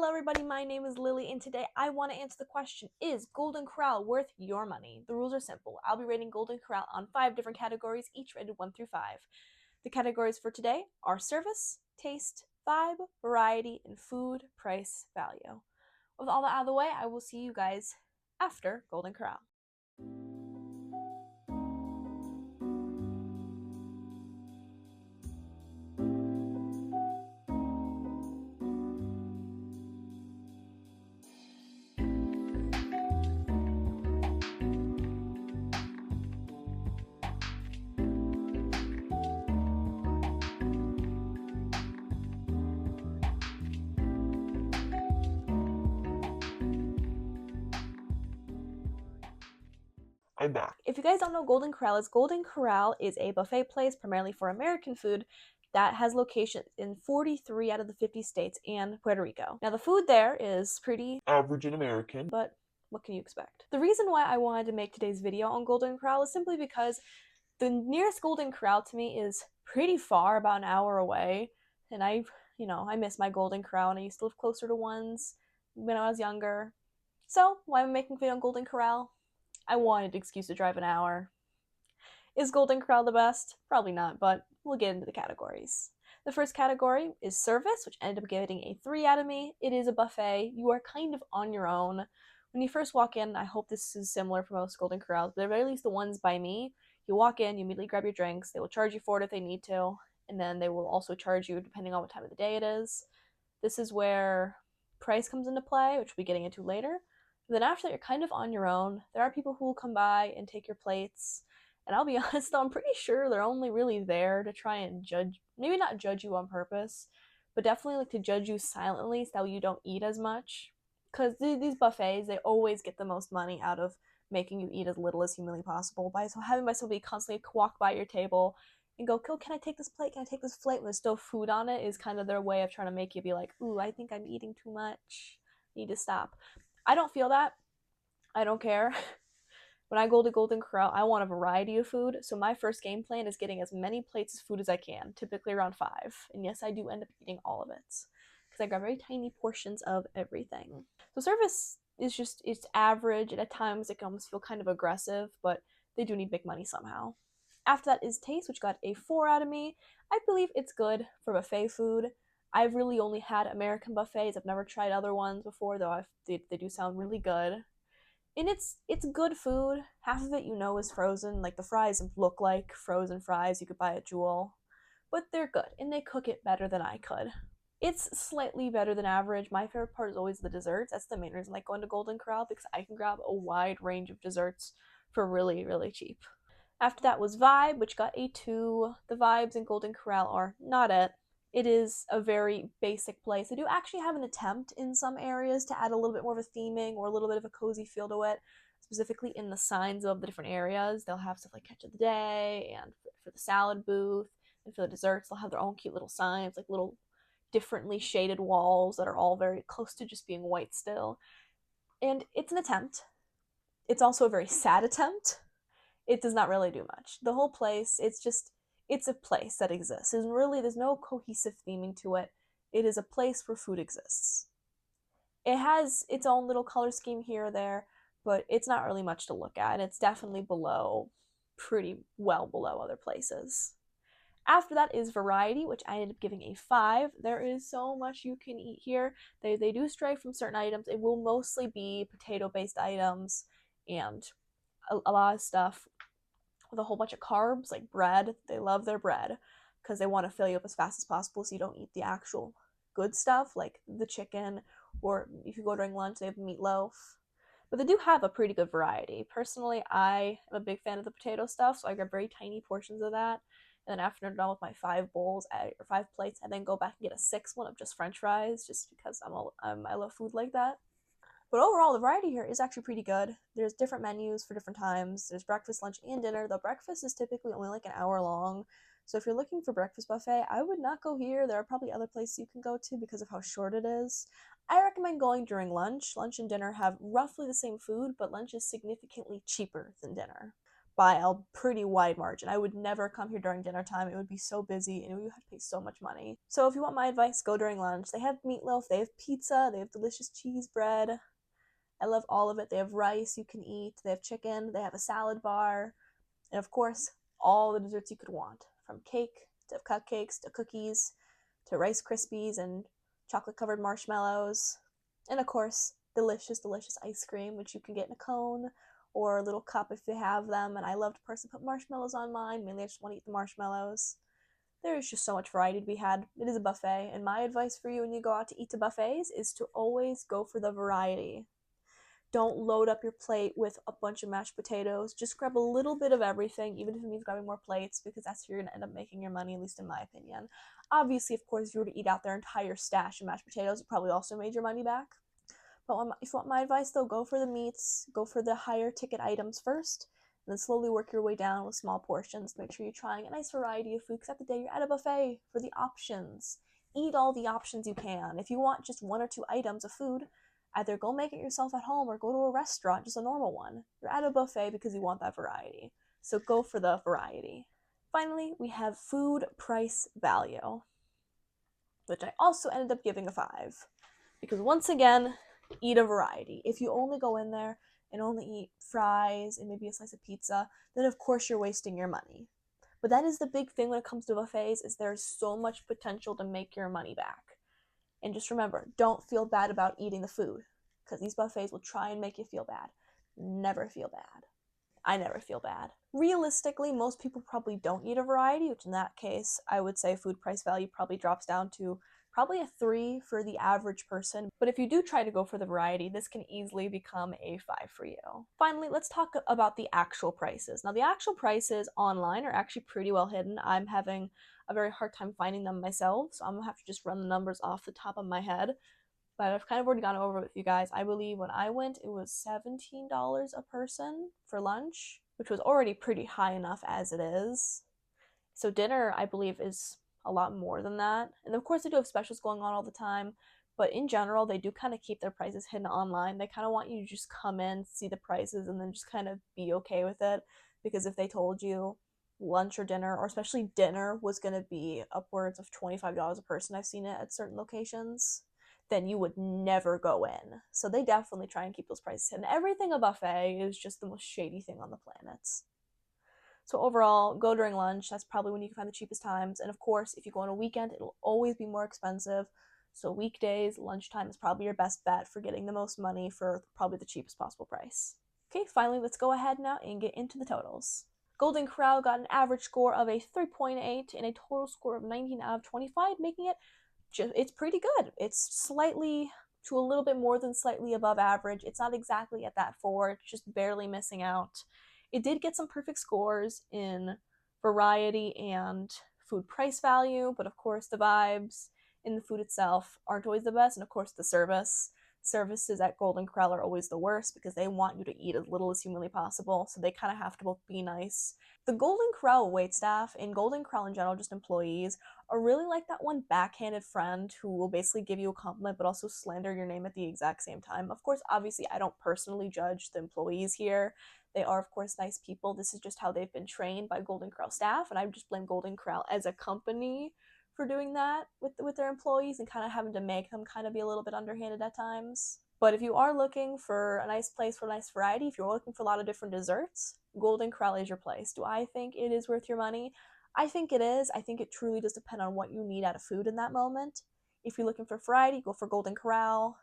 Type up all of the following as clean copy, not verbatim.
Hello everybody, my name is Lily and today I want to answer the question, is Golden Corral worth your money? The rules are simple. I'll be rating Golden Corral on 5 different categories, each rated 1 through 5. The categories for today are service, taste, vibe, variety, and food, price, value. With all that out of the way, I will see you guys after Golden Corral. I'm back. If you guys don't know Golden Corral is a buffet place primarily for American food that has locations in 43 out of the 50 states and Puerto Rico. Now the food there is pretty Average and American. but what can you expect? The reason why I wanted to make today's video on Golden Corral is simply because the nearest Golden Corral to me is pretty far, about an hour away, and I miss my Golden Corral, and I used to live closer to ones when I was younger. So why am I making a video on Golden Corral? I wanted an excuse to drive an hour. Is Golden Corral the best? Probably not, but we'll get into the categories. The first category is service, which ended up getting a 3 out of me. It is a buffet. You are kind of on your own. When you first walk in, I hope this is similar for most Golden Corrals, but at least the ones by me, you walk in, you immediately grab your drinks, they will charge you for it if they need to, and then they will also charge you depending on what time of the day it is. This is where price comes into play, which we'll be getting into later. And then after that, you're kind of on your own. There are people who will come by and take your plates. And I'll be honest though, I'm pretty sure they're only really there to try and judge, maybe not judge you on purpose, but definitely like to judge you silently so you don't eat as much. Because these buffets, they always get the most money out of making you eat as little as humanly possible by having somebody constantly walk by your table and go, can I take this plate? Can I take this plate? When there's still food on it is kind of their way of trying to make you be like, ooh, I think I'm eating too much. I need to stop. I don't feel that. I don't care. When I go to Golden Corral, I want a variety of food, so my first game plan is getting as many plates of food as I can, typically around 5. And yes, I do end up eating all of it, because I grab very tiny portions of everything. So service is just, it's average, and at times it can almost feel kind of aggressive, but they do need big money somehow. After that is taste, which got a 4 out of me. I believe it's good for buffet food. I've really only had American buffets. I've never tried other ones before, though they do sound really good. And it's good food. Half of it is frozen. Like the fries look like frozen fries you could buy at Jewel, but they're good and they cook it better than I could. It's slightly better than average. My favorite part is always the desserts. That's the main reason I like going to Golden Corral, because I can grab a wide range of desserts for really, really cheap. After that was Vibe, which got a 2. The vibes in Golden Corral are not it. It is a very basic place. They do actually have an attempt in some areas to add a little bit more of a theming or a little bit of a cozy feel to it, specifically in the signs of the different areas. They'll have stuff like Catch of the Day, and for the salad booth, and for the desserts, they'll have their own cute little signs, like little differently shaded walls that are all very close to just being white still. And it's an attempt. It's also a very sad attempt. It does not really do much. The whole place, it's a place that exists. There's no cohesive theming to it. It is a place where food exists. It has its own little color scheme here or there, but it's not really much to look at. It's definitely pretty well below other places. After that is variety, which I ended up giving a 5. There is so much you can eat here. They do stray from certain items. It will mostly be potato-based items and a lot of stuff with a whole bunch of carbs, like bread. They love their bread because they want to fill you up as fast as possible so you don't eat the actual good stuff like the chicken, or if you go during lunch, they have meatloaf. But they do have a pretty good variety. Personally, I am a big fan of the potato stuff, so I grab very tiny portions of that. And then after I'm done with my 5 bowls or 5 plates, I then go back and get a 6th one of just French fries, just because I love food like that. But overall, the variety here is actually pretty good. There's different menus for different times. There's breakfast, lunch, and dinner. The breakfast is typically only like an hour long. So if you're looking for breakfast buffet, I would not go here. There are probably other places you can go to because of how short it is. I recommend going during lunch. Lunch and dinner have roughly the same food, but lunch is significantly cheaper than dinner. by a pretty wide margin. I would never come here during dinner time. It would be so busy and you would have to pay so much money. So if you want my advice, go during lunch. They have meatloaf, they have pizza, they have delicious cheese bread. I love all of it. They have rice you can eat, they have chicken, they have a salad bar, and of course, all the desserts you could want, from cake to cupcakes to cookies to Rice Krispies and chocolate covered marshmallows. And of course, delicious, delicious ice cream, which you can get in a cone or a little cup if they have them. And I love to personally put marshmallows on mine. Mainly, I just want to eat the marshmallows. There's just so much variety to be had. It is a buffet, and my advice for you when you go out to eat to buffets is to always go for the variety. Don't load up your plate with a bunch of mashed potatoes. Just grab a little bit of everything, even if it means grabbing more plates, because that's how you're going to end up making your money, at least in my opinion. Obviously, of course, if you were to eat out their entire stash of mashed potatoes, you probably also made your money back. But if you want my advice, though, go for the meats, go for the higher ticket items first, and then slowly work your way down with small portions. Make sure you're trying a nice variety of food, because at the day you're at a buffet for the options. Eat all the options you can. If you want just one or two items of food, either go make it yourself at home or go to a restaurant, just a normal one. You're at a buffet because you want that variety. So go for the variety. Finally, we have food price value, which I also ended up giving a 5. Because once again, eat a variety. If you only go in there and only eat fries and maybe a slice of pizza, then of course you're wasting your money. But that is the big thing when it comes to buffets, is there's so much potential to make your money back. And just remember, don't feel bad about eating the food, because these buffets will try and make you feel bad. Never feel bad. I never feel bad. Realistically, most people probably don't eat a variety, which in that case, I would say food price value probably drops down to probably a 3 for the average person. But if you do try to go for the variety, this can easily become a 5 for you. Finally, let's talk about the actual prices. Now, the actual prices online are actually pretty well hidden. I'm having a very hard time finding them myself, so I'm gonna have to just run the numbers off the top of my head. But I've kind of already gone over it with you guys. I believe when I went, it was $17 a person for lunch, which was already pretty high enough as it is. So dinner, I believe, is a lot more than that. And of course, they do have specials going on all the time. But in general, they do kind of keep their prices hidden online. They kind of want you to just come in, see the prices, and then just kind of be okay with it. Because if they told you lunch or dinner, or especially dinner, was going to be upwards of $25 a person, I've seen it at certain locations, then you would never go in. So they definitely try and keep those prices hidden. Everything a buffet is just the most shady thing on the planet. So overall, go during lunch. That's probably when you can find the cheapest times. And of course, if you go on a weekend, it'll always be more expensive. So weekdays, lunchtime is probably your best bet for getting the most money for probably the cheapest possible price. Okay, finally, let's go ahead now and get into the totals. Golden Corral got an average score of a 3.8 and a total score of 19 out of 25, making it it's pretty good. It's slightly to a little bit more than slightly above average. It's not exactly at that 4, it's just barely missing out. It did get some perfect scores in variety and food price value, but of course the vibes in the food itself aren't always the best, and of course the service. Services at Golden Corral are always the worst because they want you to eat as little as humanly possible, so they kind of have to both be nice. The Golden Corral waitstaff and Golden Corral in general, just employees, are really like that one backhanded friend who will basically give you a compliment but also slander your name at the exact same time. Of course, obviously, I don't personally judge the employees here. They are, of course, nice people. This is just how they've been trained by Golden Corral staff, and I just blame Golden Corral as a company for doing that with their employees and kind of having to make them kind of be a little bit underhanded at times. But if you are looking for a nice place for a nice variety, if you're looking for a lot of different desserts, Golden Corral is your place. Do I think it is worth your money? I think it is. I think it truly does depend on what you need out of food in that moment. If you're looking for variety, go for Golden Corral.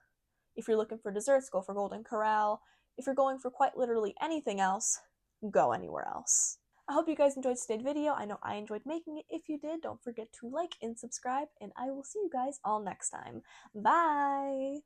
If you're looking for desserts, go for Golden Corral. If you're going for quite literally anything else, go anywhere else. I hope you guys enjoyed today's video. I know I enjoyed making it. If you did, don't forget to like and subscribe, and I will see you guys all next time. Bye!